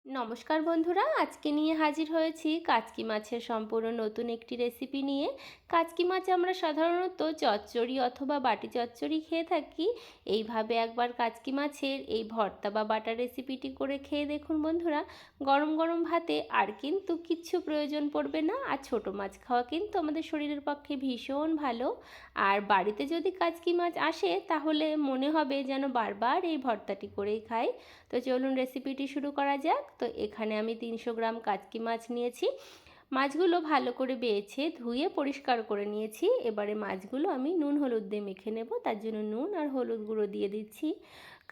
নমস্কার বন্ধুরা, আজকে নিয়ে হাজির হয়েছি কাচকি মাছের সম্পূর্ণ নতুন একটি রেসিপি নিয়ে। কাচকি মাছ আমরা সাধারণত চচ্চড়ি অথবা বাটি চচ্চড়ি খেয়ে থাকি। এইভাবে একবার কাচকি মাছের এই ভর্তা বা বাটা রেসিপিটি করে খেয়ে দেখুন বন্ধুরা। গরম গরম ভাতে আর কিন্তু কিচ্ছু প্রয়োজন পড়বে না। আর ছোটো মাছ খাওয়া কিন্তু আমাদের শরীরের পক্ষে ভীষণ ভালো। আর বাড়িতে যদি কাচকি মাছ আসে তাহলে মনে হবে যেন বারবার এই ভর্তাটি করেই খাই। তো চলুন রেসিপিটি শুরু করা যাক। তো এখানে আমি 300 গ্রাম কাচকি মাছ নিয়েছি। মাছগুলো ভালো করে বেছে ধুয়ে পরিষ্কার করে নিয়েছি। এবারে মাছগুলো আমি নুন হলুদ দিয়ে মেখে নেব। তার জন্য নুন আর হলুদ গুঁড়ো দিয়ে দিচ্ছি।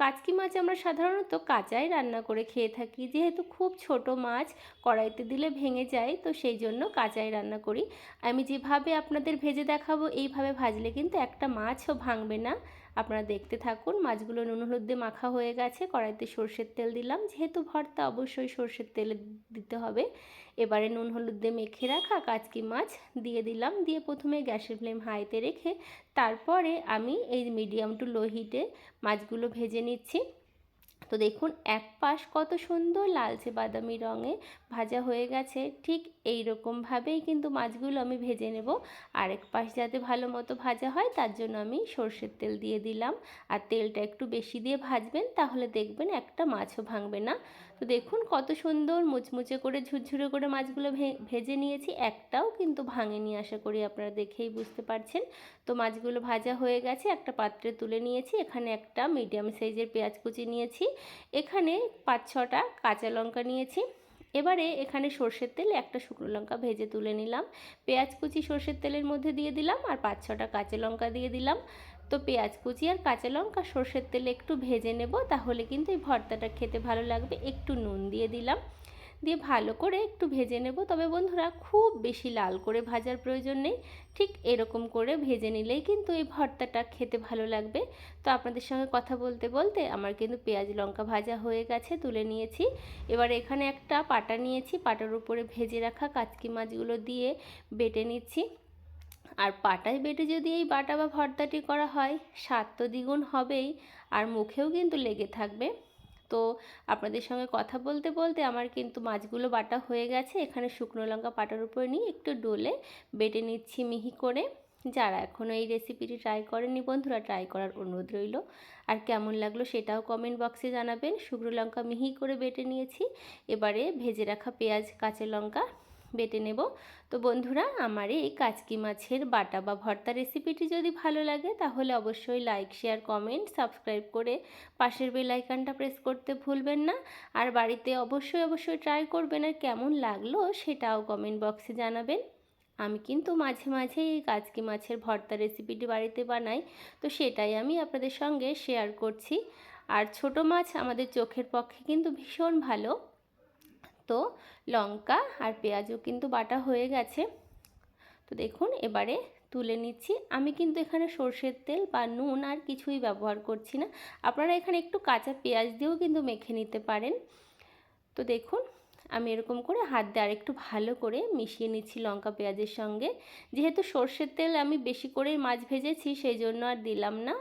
কাচকি মাছ আমরা সাধারণত কাঁচাই রান্না করে খেয়ে থাকি, যেহেতু খুব ছোট মাছ কড়াইতে দিলে ভেঙে যায়, তো সেই জন্য কাঁচাই রান্না করি। আমি যেভাবে আপনাদের ভেজে দেখাবো এইভাবে ভাজলে কিন্তু একটা মাছও ভাঙবে না। আপনারা দেখতে থাকুন। মাছগুলো নুন হলুদ দিয়ে মাখা হয়ে গেছে। কড়াইতে সর্ষের তেল দিলাম, যেহেতু ভর্তা অবশ্যই সর্ষের তেলে দিতে হবে। এবারে নুন হলুদ দিয়ে মেখে রাখা কাচকি মাছ দিয়ে দিলাম। দিয়ে প্রথমে গ্যাসের ফ্লেম হাইতে রেখে তারপরে আমি এই মিডিয়াম টু লো হিটে মাছগুলো ভেজে নিচ্ছি। তো দেখুন এক পাশ কত সুন্দর লালচে বাদামি রঙে ভাজা হয়ে গেছে। ঠিক এই রকমভাবেই কিন্তু মাছগুলো আমি ভেজে নেব। আরেক পাশ যাতে ভালো মতো ভাজা হয় তার জন্য আমি সর্ষের তেল দিয়ে দিলাম। আর তেলটা একটু বেশি দিয়ে ভাজবেন, তাহলে দেখবেন একটা মাছও ভাঙবে না। তো দেখুন কত সুন্দর মুচমুচে করে ঝুরঝুরে করে মাছগুলো ভেজে নিয়েছি, একটাও কিন্তু ভাঙেনি। আশা করি আপনারা দেখেই বুঝতে পারছেন। তো মাছগুলো ভাজা হয়ে গেছে, একটা পাত্রে তুলে নিয়েছি। এখানে একটা মিডিয়াম সাইজের পেঁয়াজ কুচি নিয়েছি। এখানে 5-6টা কাঁচা লঙ্কা নিয়েছি। এবারে এখানে সর্ষের তেলে একটা শুকনো লঙ্কা ভেজে তুলে নিলাম। পেঁয়াজ কুচি সর্ষের তেলের মধ্যে দিয়ে দিলাম আর 5-6টা কাঁচা লঙ্কা দিয়ে দিলাম। তো পেঁয়াজ কুচি আর কাঁচা লঙ্কা সর্ষের তেলে একটু ভেজে নেব, তাহলে কিন্তু এই ভর্তাটা খেতে ভালো লাগবে। একটু নুন দিয়ে দিলাম, দিয়ে ভালো করে একটু ভেজে নেব। তবে বন্ধুরা খুব বেশি লাল করে ভাজার প্রয়োজন নেই, ঠিক এরকম করে ভেজে নিলেই কিন্তু এই ভর্তাটা খেতে ভালো লাগবে। তো আপনাদের সঙ্গে কথা বলতে বলতে আমার কিন্তু পেঁয়াজ লঙ্কা ভাজা হয়ে গেছে, তুলে নিয়েছি। এবার এখানে একটা পাটা নিয়েছি, পাটার উপরে ভেজে রাখা কাচকি মাছগুলো দিয়ে বেটে নিচ্ছি। আর পাটায় বেটে যদি এই বাটা বা ভর্তাটি করা হয়, স্বাদ তো দ্বিগুণ হবেই, আর মুখেও কিন্তু লেগে থাকবে। তো আপনাদের সঙ্গে কথা বলতে বলতে আমার কিন্তু মাছগুলো বাটা হয়ে গেছে। এখানে শুকনো লঙ্কা পাটার উপরে নিয়ে একটু ডলে বেটে নিচ্ছি মিহি করে। যারা এখনও এই রেসিপিটি ট্রাই করেননি বন্ধুরা, ট্রাই করার অনুরোধ রইল। আর কেমন লাগলো সেটাও কমেন্ট বক্সে জানাবেন। শুকনো লঙ্কা মিহি করে বেটে নিয়েছি। এবারে ভেজে রাখা পেঁয়াজ কাঁচা লঙ্কা বেটে নেব। তো বন্ধুরা, আমার এই কাচকি মাছের বাটা বা ভর্তা রেসিপিটি যদি ভালো লাগে তাহলে অবশ্যই লাইক শেয়ার কমেন্ট সাবস্ক্রাইব করে পাশের বেল আইকনটা প্রেস করতে ভুলবেন না। আর বাড়িতে অবশ্যই ট্রাই করবেন, আর কেমন লাগলো সেটাও কমেন্ট বক্সে জানাবেন। আমি কিন্তু মাঝে মাঝে এই কাচকি মাছের ভর্তা রেসিপিটি বাড়িতে বানাই, তো সেটাই আমি আপনাদের সঙ্গে শেয়ার করছি। আর ছোট মাছ আমাদের চোখের পক্ষে কিন্তু ভীষণ ভালো। তো লঙ্কা আর পেঁয়াজও কিন্তু বাটা হয়ে গেছে। তো দেখুন এবারে তুলে নিচ্ছি। আমি কিন্তু এখানে সর্ষের তেল বা নুন আর কিছুই ব্যবহার করছি না। আপনারা এখানে একটু কাঁচা পেঁয়াজ দিয়েও কিন্তু মেখে নিতে পারেন। তো দেখুন আমি এরকম করে হাত দিয়ে আরেকটু ভালো করে মিশিয়ে নিচ্ছি লঙ্কা পেঁয়াজের সঙ্গে। যেহেতু সর্ষের তেল আমি বেশি করেই মাছ ভেজেছি, সেই জন্য আর দিলাম না।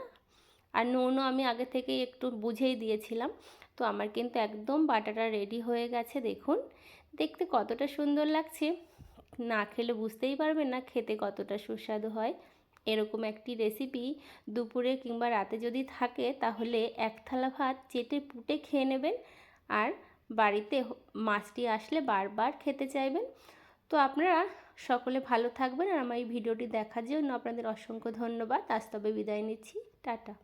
আর নুনও আমি আগে থেকেই একটু বুঝেই দিয়েছিলাম। তো আমার কিন্তু একদম বাটাটা রেডি হয়ে গেছে। দেখুন দেখতে কতটা সুন্দর লাগছে, না খেলে বুঝতেই পারবেন না খেতে কতটা সুস্বাদু হয়। এরকম একটি রেসিপি দুপুরে কিংবা রাতে যদি থাকে তাহলে এক থালা ভাত চেটে পুটে খেয়ে নেবেন, আর বাড়িতে মাছটি আসলে বারবার খেতে চাইবেন। তো আপনারা সকলে ভালো থাকবেন, আর আমার এই ভিডিওটি দেখার জন্য আপনাদের অসংখ্য ধন্যবাদ। আজ তবে বিদায় নিচ্ছি, টাটা।